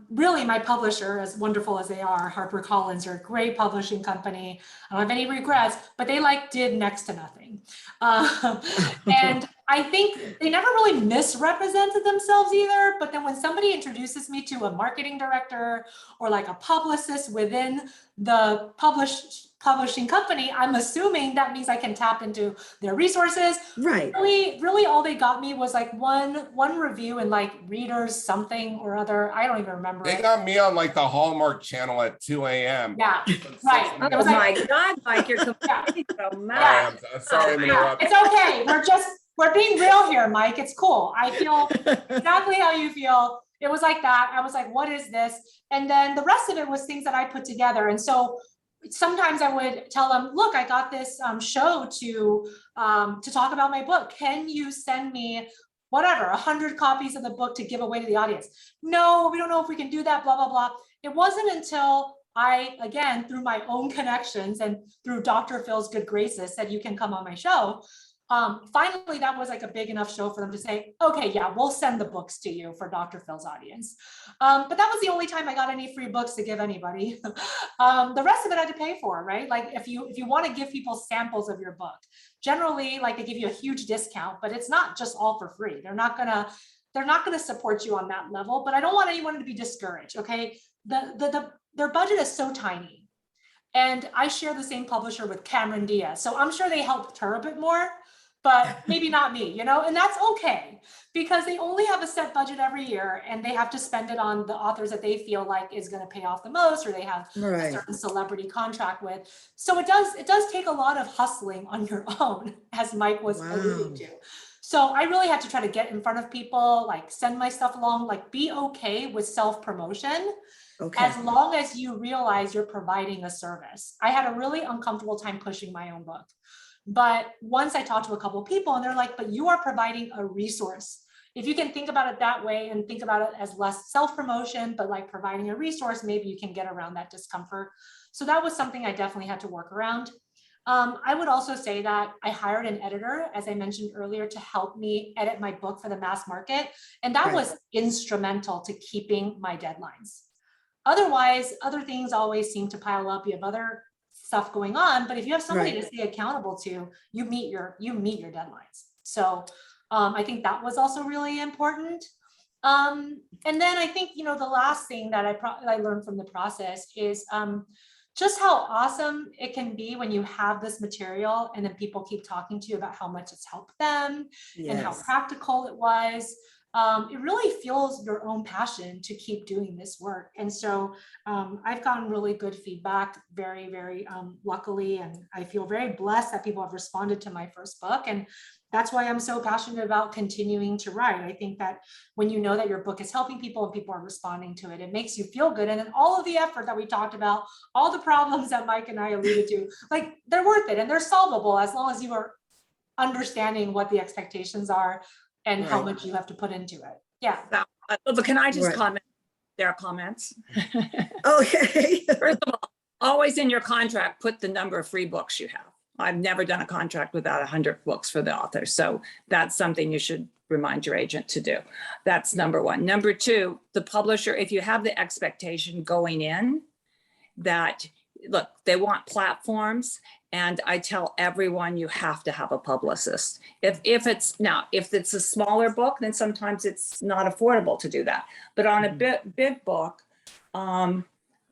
Really, my publisher, as wonderful as they are, HarperCollins, are a great publishing company. I don't have any regrets, but they did next to nothing. And I think they never really misrepresented themselves either. But then when somebody introduces me to a marketing director or like a publicist within the publishing company, I'm assuming that means I can tap into their resources. Right. Really all they got me was like one review in like Readers something or other. I don't even remember. They got me on like the Hallmark channel at 2 a.m. Yeah, right. Oh my God, Mike, you're completely so mad. I'm sorry, I'm interrupting. It's okay. We're being real here, Mike. It's cool. I feel exactly how you feel. It was like that. I was like, what is this? And then the rest of it was things that I put together. And so sometimes I would tell them, look, I got this show to talk about my book. Can you send me whatever, 100 copies of the book to give away to the audience? No, we don't know if we can do that, blah, blah, blah. It wasn't until I, again, through my own connections and through Dr. Phil's good graces, said, you can come on my show. Finally, that was like a big enough show for them to say, okay, yeah, we'll send the books to you for Dr. Phil's audience. But that was the only time I got any free books to give anybody. The rest of it I had to pay for, right? Like if you want to give people samples of your book, generally, like they give you a huge discount, but it's not just all for free. They're not gonna support you on that level, but I don't want anyone to be discouraged, okay? Their budget is so tiny. And I share the same publisher with Cameron Diaz. So I'm sure they helped her a bit more, but maybe not me, you know, and that's okay because they only have a set budget every year and they have to spend it on the authors that they feel like is going to pay off the most, or they have a certain celebrity contract with. So it does take a lot of hustling on your own, as Mike was alluding to. So I really had to try to get in front of people, like send my stuff along, like be okay with self-promotion. Okay. As long as you realize you're providing a service. I had a really uncomfortable time pushing my own book. But once I talked to a couple of people and they're like, but you are providing a resource. If you can think about it that way and think about it as less self-promotion, but like providing a resource, maybe you can get around that discomfort. So that was something I definitely had to work around. I would also say that I hired an editor, as I mentioned earlier, to help me edit my book for the mass market. And that was instrumental to keeping my deadlines. Otherwise, other things always seem to pile up. You have other stuff going on, but if you have somebody to stay accountable to, you meet your deadlines. So I think that was also really important. And then I think, you know, the last thing that I learned from the process is just how awesome it can be when you have this material and then people keep talking to you about how much it's helped them and how practical it was. It really fuels your own passion to keep doing this work. And so I've gotten really good feedback, very, very luckily, and I feel very blessed that people have responded to my first book. And that's why I'm so passionate about continuing to write. I think that when you know that your book is helping people and people are responding to it, it makes you feel good. And then all of the effort that we talked about, all the problems that Mike and I alluded to, like they're worth it and they're solvable as long as you are understanding what the expectations are and how much you have to put into it. Yeah. But can I just comment their comments? Okay. First of all, always in your contract, put the number of free books you have. I've never done a contract without 100 books for the author. So that's something you should remind your agent to do. That's number one. Number two, the publisher, if you have the expectation going in that, look, they want platforms. And I tell everyone you have to have a publicist. If it's a smaller book, then sometimes it's not affordable to do that. But on a big book,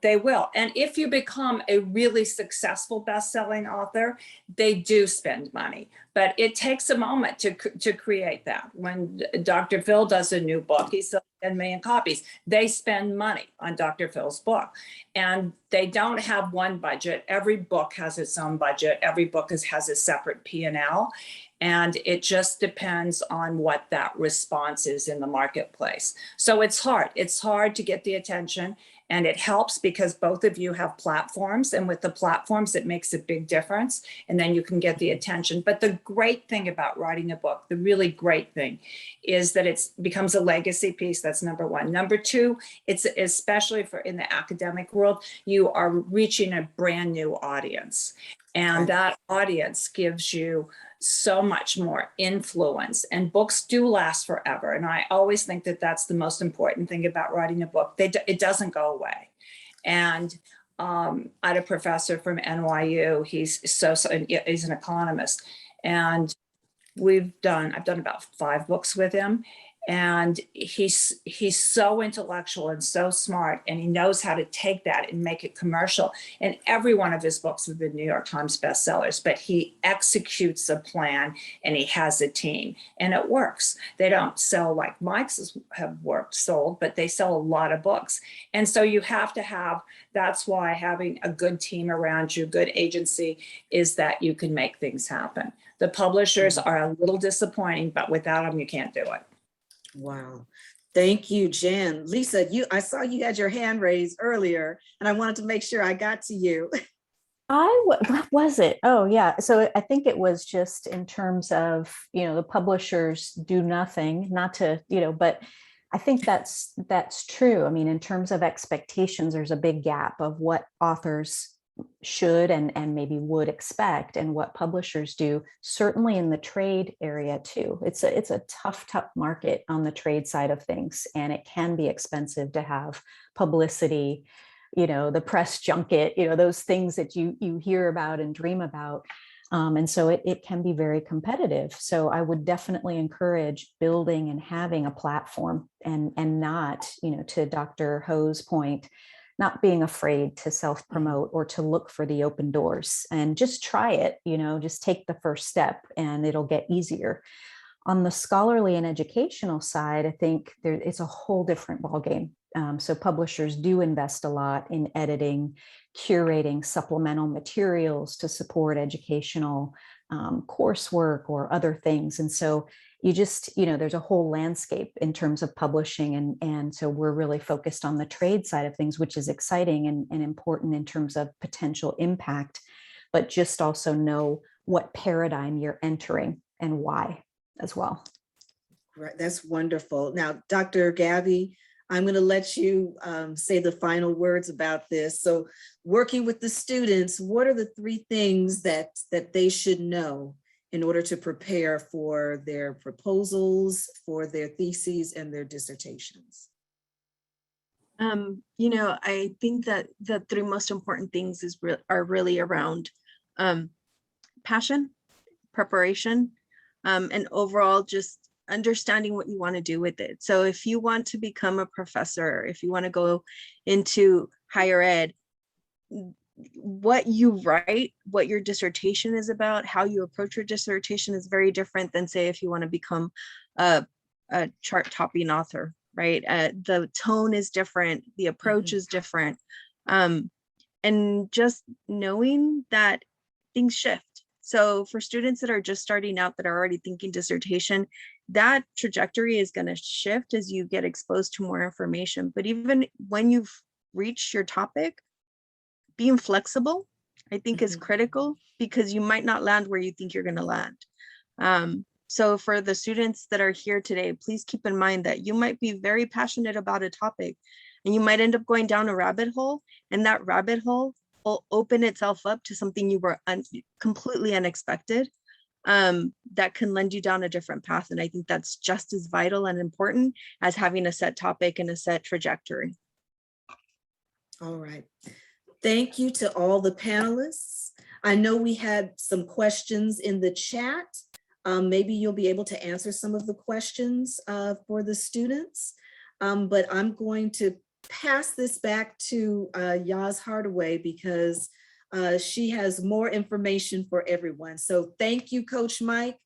they will. And if you become a really successful best-selling author, they do spend money. But it takes a moment to create that. When Dr. Phil does a new book, he sells 10 million copies. They spend money on Dr. Phil's book. And they don't have one budget. Every book has its own budget. Every book has a separate P&L. And it just depends on what that response is in the marketplace. So it's hard. It's hard to get the attention. And it helps because both of you have platforms. And with the platforms, it makes a big difference. And then you can get the attention. But the great thing about writing a book, the really great thing, is that it becomes a legacy piece. That's number one. Number two, it's especially for in the academic world, you are reaching a brand new audience. And that audience gives you so much more influence, and books do last forever. And I always think that that's the most important thing about writing a book. It doesn't go away. And I had a professor from NYU. He's an economist, and I've done about 5 books with him. And he's so intellectual and so smart, and he knows how to take that and make it commercial. And every one of his books have been New York Times bestsellers, but he executes a plan and he has a team and it works. They don't sell like Mike's have sold, but they sell a lot of books. And so you have to that's why having a good team around you, good agency, is that you can make things happen. The publishers are a little disappointing, but without them, you can't do it. Wow. Thank you, Jen. Lisa, I saw you had your hand raised earlier, and I wanted to make sure I got to you. What was it? Oh, yeah. So I think it was just in terms of, the publishers do nothing, not to, but I think that's true. I mean, in terms of expectations, there's a big gap of what authors should and maybe would expect and what publishers do, certainly in the trade area too. It's a tough market on the trade side of things, and it can be expensive to have publicity, the press junket, those things that you hear about and dream about. And so it can be very competitive. So I would definitely encourage building and having a platform and not, to Dr. Ho's point, not being afraid to self-promote or to look for the open doors, and just try it, just take the first step and it'll get easier. On the scholarly and educational side, I think it's a whole different ballgame. So publishers do invest a lot in editing, curating supplemental materials to support educational coursework or other things. And so you just, there's a whole landscape in terms of publishing. And so we're really focused on the trade side of things, which is exciting and important in terms of potential impact, but just also know what paradigm you're entering and why as well. Right, that's wonderful. Now, Dr. Gabby, I'm going to let you say the final words about this. So working with the students, what are the 3 things that they should know in order to prepare for their proposals, for their theses and their dissertations? I think that the 3 most important things are really around passion, preparation, and overall just understanding what you want to do with it. So if you want to become a professor, if you want to go into higher ed, what you write, what your dissertation is about, how you approach your dissertation is very different than, say, if you want to become a chart-topping author, right? The tone is different, the approach is different. And just knowing that things shift. So for students that are just starting out, that are already thinking dissertation, that trajectory is going to shift as you get exposed to more information. But even when you've reached your topic, being flexible, I think is critical, because you might not land where you think you're going to land. So for the students that are here today, please keep in mind that you might be very passionate about a topic and you might end up going down a rabbit hole, and that rabbit hole will open itself up to something you were completely unexpected, that can lend you down a different path. And I think that's just as vital and important as having a set topic and a set trajectory. All right. Thank you to all the panelists. I know we had some questions in the chat. Maybe you'll be able to answer some of the questions for the students, but I'm going to pass this back to Yaz Hardaway, because she has more information for everyone. So thank you, Coach Mike.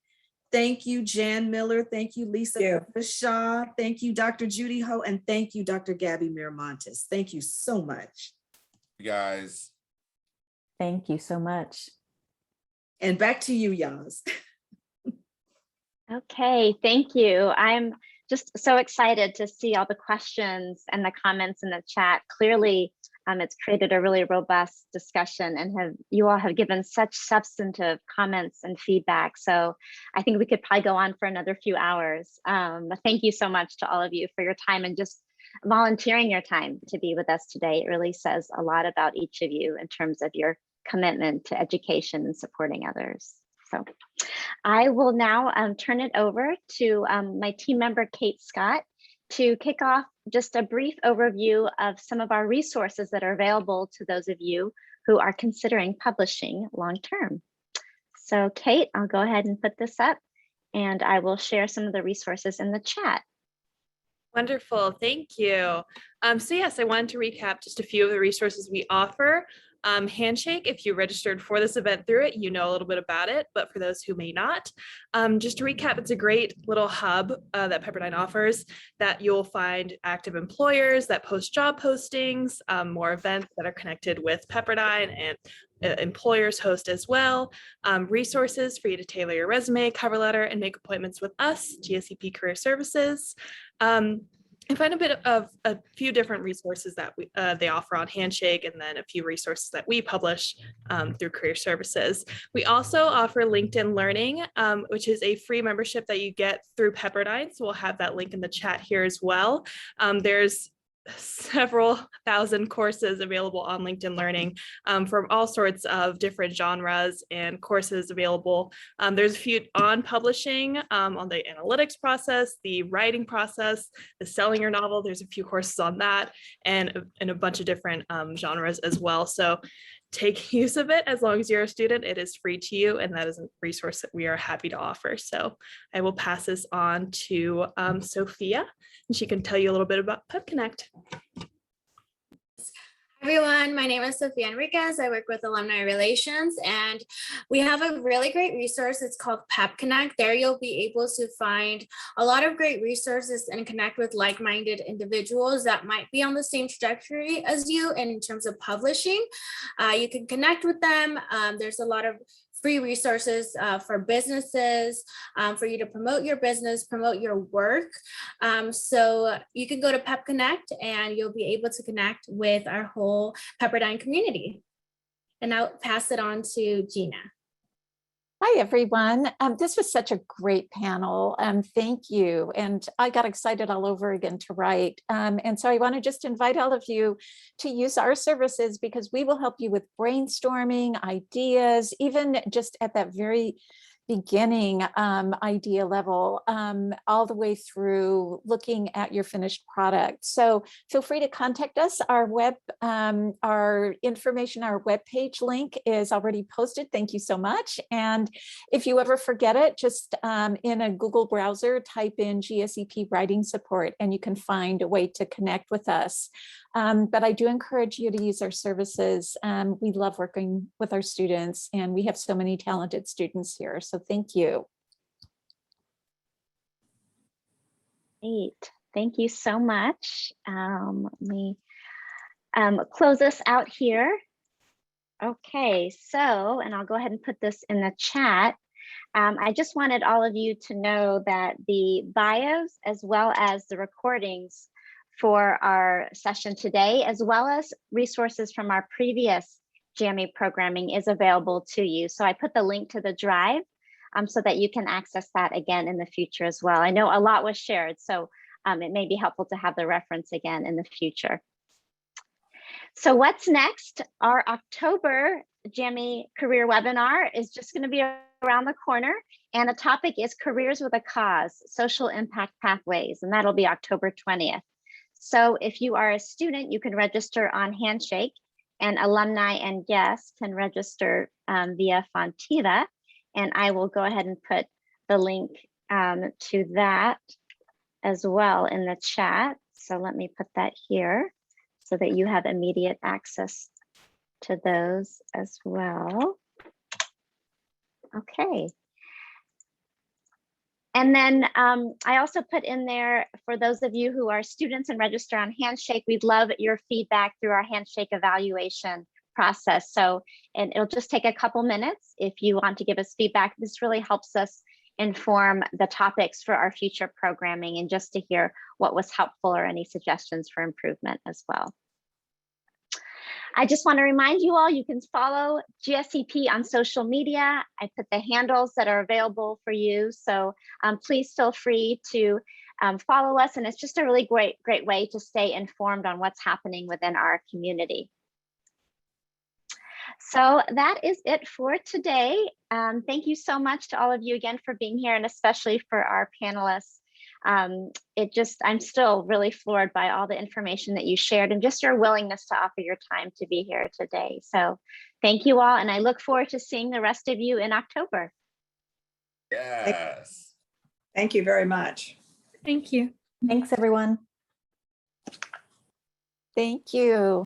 Thank you, Jan Miller. Thank you, Lisa Shaw. Thank you, Dr. Judy Ho. And thank you, Dr. Gabby Miramontes. Thank you so much. Guys. Thank you so much. And back to you, Yaz. Okay, thank you. I'm just so excited to see all the questions and the comments in the chat. Clearly, it's created a really robust discussion, and you all have given such substantive comments and feedback. So I think we could probably go on for another few hours. Thank you so much to all of you for your time and just volunteering your time to be with us today. It really says a lot about each of you in terms of your commitment to education and supporting others. So I will now turn it over to my team member, Kate Scott, to kick off just a brief overview of some of our resources that are available to those of you who are considering publishing long-term. So Kate, I'll go ahead and put this up, and I will share some of the resources in the chat. Wonderful, thank you. So yes, I wanted to recap just a few of the resources we offer. Handshake, if you registered for this event through it, you know a little bit about it, but for those who may not, just to recap, it's a great little hub that Pepperdine offers that you'll find active employers that post job postings, more events that are connected with Pepperdine, and employers host as well, resources for you to tailor your resume, cover letter, and make appointments with us, GSEP Career Services. find a few different resources that they offer on Handshake, and then a few resources that we publish through Career Services. We also offer LinkedIn Learning, which is a free membership that you get through Pepperdine. So we'll have that link in the chat here as well. There's several thousand courses available on LinkedIn Learning from all sorts of different genres and courses available. There's a few on publishing, on the analytics process, the writing process, the selling your novel. There's a few courses on that, and a bunch of different genres as well. So take use of it as long as you're a student. It is free to you, and that is a resource that we are happy to offer. So I will pass this on to Sophia, and she can tell you a little bit about PepConnect. Everyone, my name is Sophia Enriquez. I work with Alumni Relations, and we have a really great resource. It's called PepConnect. There you'll be able to find a lot of great resources and connect with like-minded individuals that might be on the same trajectory as you in terms of publishing. You can connect with them. There's a lot of free resources for businesses, for you to promote your business, promote your work. So you can go to PepConnect and you'll be able to connect with our whole Pepperdine community. And I'll pass it on to Gina. Hi, everyone. This was such a great panel. Thank you. And I got excited all over again to write. And so I want to just invite all of you to use our services, because we will help you with brainstorming, ideas, even just at that very beginning idea level, all the way through looking at your finished product. So feel free to contact us. Our information, our webpage link is already posted. Thank you so much. And if you ever forget it, just in a Google browser, type in GSEP writing support, and you can find a way to connect with us. But I do encourage you to use our services. We love working with our students, and we have so many talented students here. So thank you. Great. Thank you so much. Let me close this out here. Okay, so, and I'll go ahead and put this in the chat. I just wanted all of you to know that the bios, as well as the recordings for our session today, as well as resources from our previous GME programming, is available to you. So I put the link to the drive so that you can access that again in the future as well. I know a lot was shared, so it may be helpful to have the reference again in the future. So what's next? Our October GME career webinar is just going to be around the corner, and the topic is Careers with a Cause, Social Impact Pathways, and that'll be October 20th. So if you are a student, you can register on Handshake, and alumni and guests can register via Fontiva. And I will go ahead and put the link to that as well in the chat. So let me put that here so that you have immediate access to those as well. Okay. And then I also put in there, for those of you who are students and register on Handshake, we'd love your feedback through our Handshake evaluation process. So, and it'll just take a couple minutes if you want to give us feedback. This really helps us inform the topics for our future programming, and just to hear what was helpful or any suggestions for improvement as well. I just want to remind you all, you can follow GSEP on social media. I put the handles that are available for you. So please feel free to follow us. And it's just a really great way to stay informed on what's happening within our community. So that is it for today. Thank you so much to all of you again for being here, and especially for our panelists. I'm still really floored by all the information that you shared, and just your willingness to offer your time to be here today. So thank you all, and I look forward to seeing the rest of you in October. Yes. Thank you very much. Thank you. Thanks, everyone. Thank you.